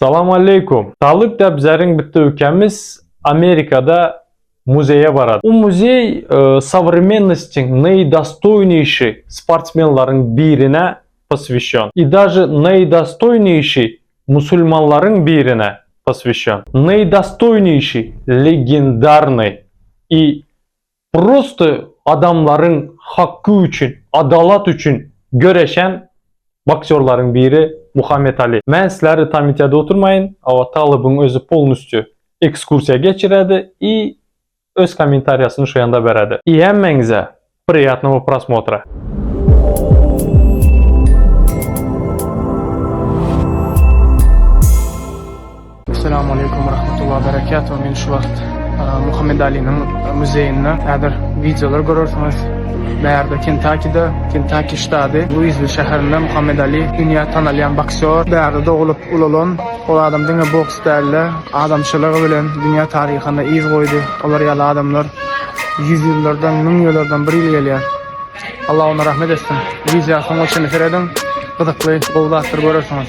Assalamu alaikum. Sağlık da bizlerin bitti ülkemiz Amerika'da muzeye varады. O muzey современности наидостойнейший спортсменлардың birine посвящен. И даже наидостойнейший мусульманлардың birine посвящен. Наидостойнейший, легендарный и просто adamların hakkı için, adalat için göreşen boksörlerin biri Muhammed Ali. Ben sizleri tam itiyada oturmayın. Ama Talib'in özü polnüstü ekskursiya geçiredi и öz kommentariyasını şu yanda veredi. И hemmenize приятного просмотра. Assalamu alaikum wa rahmatullahi wa barakatuh. Men şu vaqt Muhammed Ali'nin muzeyinde eğer videolar görürsünüz. Bəyərdə Kentucky ştatı, Louisville şəhərində Muhammed Ali dünya tanıyan boksör. Bəyərdə doğulub ululan, o adam dünya boks dərli, adamçılığı bilen dünya tarixində iz qoydu. Onlar yalı adamlar 100 yıllardan, 1000 yıllardan bir il gelýär. Allah ona rahmet etsin. Videosunu için eferedin, gıdıklı, qovlatır görürsünüz.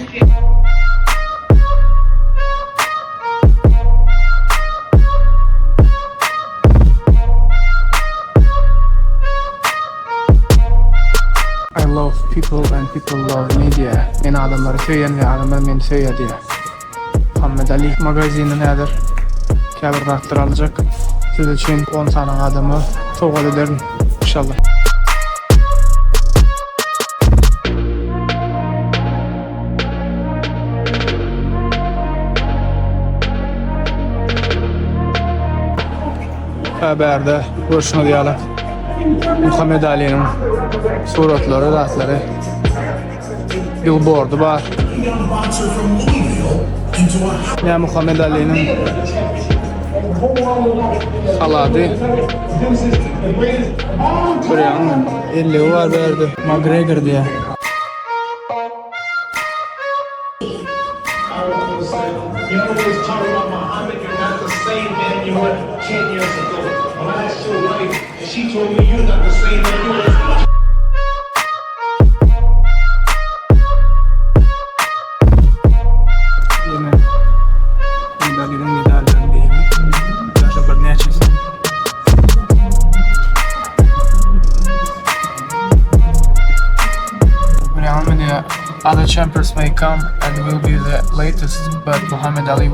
I love people and people love me diye. Men adamları söyleyen ve adamlar beni söylüyor diye. Muhammed Ali magazini nedir? Kabir rahattır alacak. Siz için 10 tane adamı soğuk ederim inşallah. Haberde görüşme diyelim. Muhammed Ali'nin suratları, ratları, billboardu var. Ya Muhammed Ali'nin saladı. Buraya 50 var verdi. McGregor diye. You always talk about Muhammad, you're not the same man you were 10 years ago. When I asked your wife, and she told me you're not the same man you were. Yine medalyanın medalyanın değil mi? Daha bir ne çizdi? Muhammad other champions may come and will be the latest, but Muhammed Ali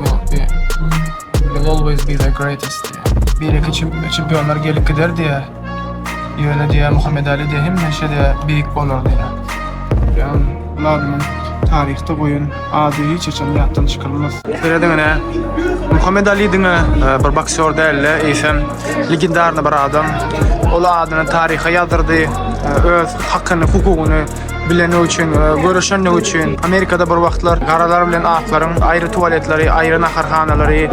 will always be the greatest. Bir iki şampiyonlar gelip gider diye. Öyle diye Muhammed Ali de hem neşe de büyük olur diye. Yani bunların tarihte koyun adı hiç için yattan çıkarılmaz. Söylediğin ne? Muhammed Ali dine bir boksör değil, ise legendarlı bir adam. O adını tarihe yazdırdı, öz hakkını, hukukunu bilen için, görüşen için. Amerika'da bir vaxtlar qaralar bilen ağakların ayrı tuvaletleri, ayrı naharxanaları,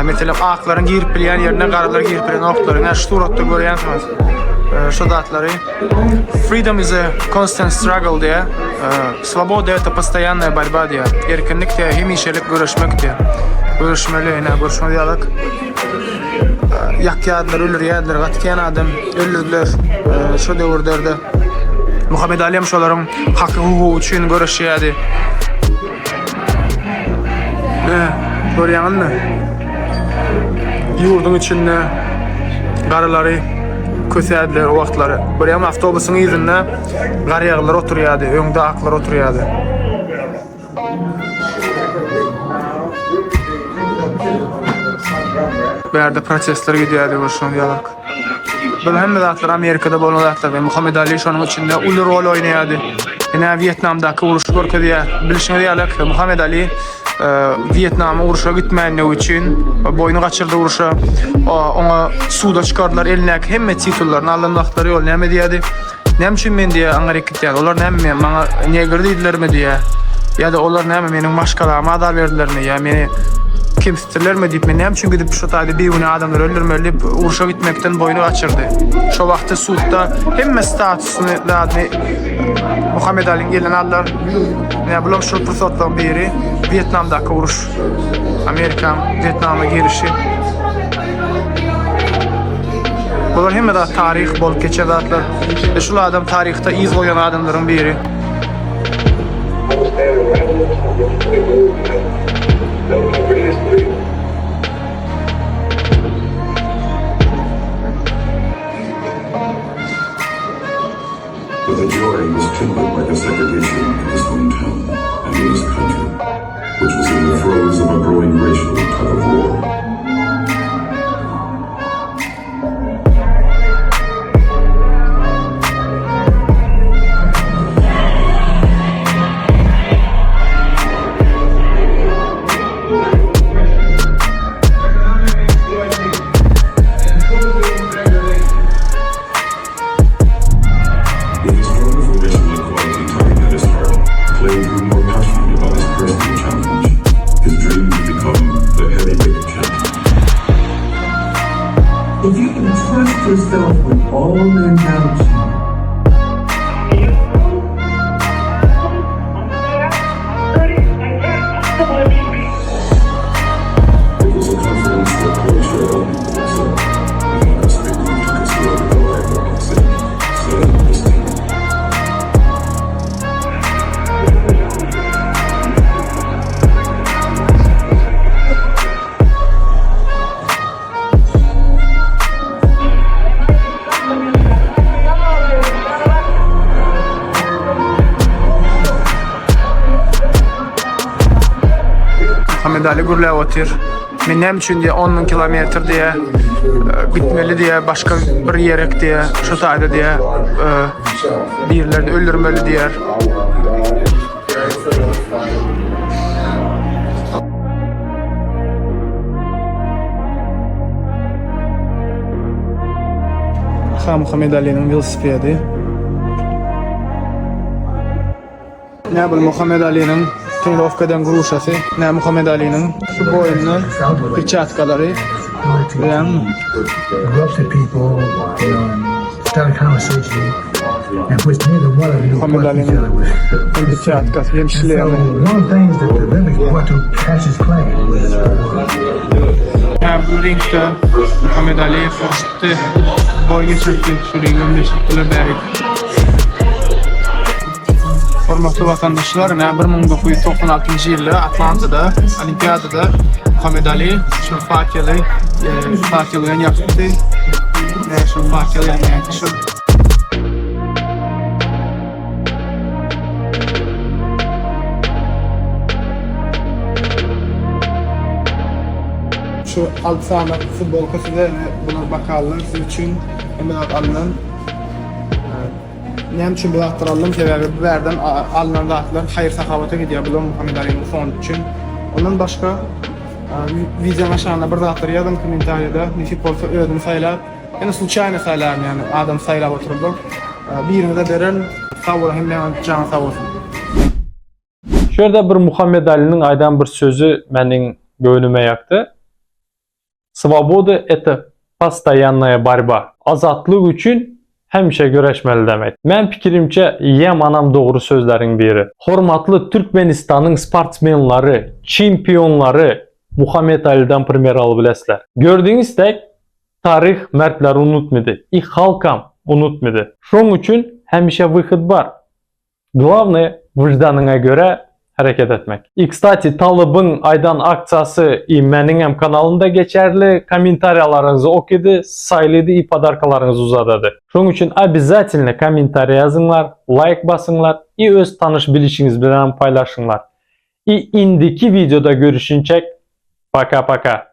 mesela ağakların girip bilen yerine qaralar girip bilen ağakları, ne suratda görüyorsunuz. Şu datları. Freedom is a constant struggle diye. Свобода это постоянная борьба diye. Erkinlik diye, hemişelik görüşmek diye. Görüşmeli, görüşme diyalog. Yak yadlar, ölür yadlar, katken adam, ölürler. Şu devirlerde. Muhammed Ali şoların hakkı hukuku için görüşüyordu. Görüyorsun mu? Yurdun içinde qaraları kösədiler o vaxtları. Buraya avtobusun izinde qarayaqlar oturuyordu, öndə aklar oturuyordu. Bu yerde protestler gidiyordu, görüşün diyalog. Böyle hem zatlar Amerika'da bulunan zatlar ve Muhammed Ali şunun içinde ulu rol oynuyordu. Yine Vietnam'daki uruşu görkediye bilişine diyalog. Muhammed Ali Vietnam'a uruşa gitmeyen için boynu kaçırdı uruşa. Ona suda çıkardılar eline hem titullarını alan vaxtları yol ne diyordu. Ne için ben diye Amerika diye. Onlar ne mi bana niye girdiler mi diye. Ya da onlar ne mi benim başkalarıma adar verdiler mi ya beni kimstirler mi deyip men için gidip şu tayda bir gün adamlar öldürmeli uruşa gitmekten boynu kaçırdı. Şu vaxtı suda hem statusunu da Muhammed Ali'nin gelen aldılar. Ne bulam şu fırsattan biri Vietnam'daki uruş. Amerika Vietnam'a girişi. Bunlar hem de tarih bol geçer zatlar. Şu adam tarihte iz koyan adamların biri. throes of a growing racial tug of war. With his struggle for racial equality tugging at his heart, Clay grew more passionate about his personal challenge. His dream to become the heavyweight champion. If you can trust yourself with all men doubt you, It was a confidence that Clay shared openly with himself, and one aspect he took his role in the life of boxing, selling his team. Muhammed Ali gurlawatyr. Men näme üçin diye 10 000 kilometr diye bitmeli diye başka bir yerek diye şu taýda diye birlerini öldürmeli diýer. Muhammed Ali'nin velosipedi. Ne bu Muhammed Ali'nin Trenirovkadan guruşası, ne Muhammed Ali'nin şu boyunun perçatkaları ve go up to people, start a conversation, and which neither one of you Muhammed want each Ali'nin other with. perçatkası So hemşireleri. one of the things that the Olympics want to Cassius Clay. Bu ringde Muhammed Ali koştu, boy geçirdi, şu ringin beşikleri beri. Hormatly vatandaşlar, 1996 ýylda Atlanta'da, Olimpiadada Muhammed Ali şu fakirliğini yaptı. Şu fakirliğini yaptı. Şu alt sahne futbol kasada buna bakalım sizin için hemen alınan näme üçin bu atyralım sebäbi bu berden alınan dağıtlar hayır sahavata gidiyor bu Muhammed Ali'nin fond üçün. Ondan başka video aşağına bir dağıtlar yazın komentariyada nefip olsa ödüm saylap yani случайно saylarım yani adam saylap oturdu. Birini de deren sağ olun hem de can sağ olsun. Şurada bir Muhammed Ali'nin aydan bir sözü menin göğnüme yaktı. Svoboda это постоянная борьба. Azatlık üçün hemşe göreşmeli demek. Men pikirimçe yem anam doğru sözlerin biri. Hormatlı Türkmenistan'ın sportmenleri, çempionları Muhammed Ali'den primer alıp bilesler. Gördüğünüzdek tarih mertleri unutmadı. Halkam unutmadı. Şoň üçün hemşe выход var. Главное vicdanına göre hareket etmek. Kstati Talib'in aydan akçası menin hem kanalında geçerli. Komentaryalarınızı okudu, saylıdı, ipadarkalarınızı uzadadı. Şoň üçün обязательно komentar yazınlar, like basınlar, öz tanış bilişiniz bilen paylaşınlar. Indiki videoda görüşünçek. Paka paka.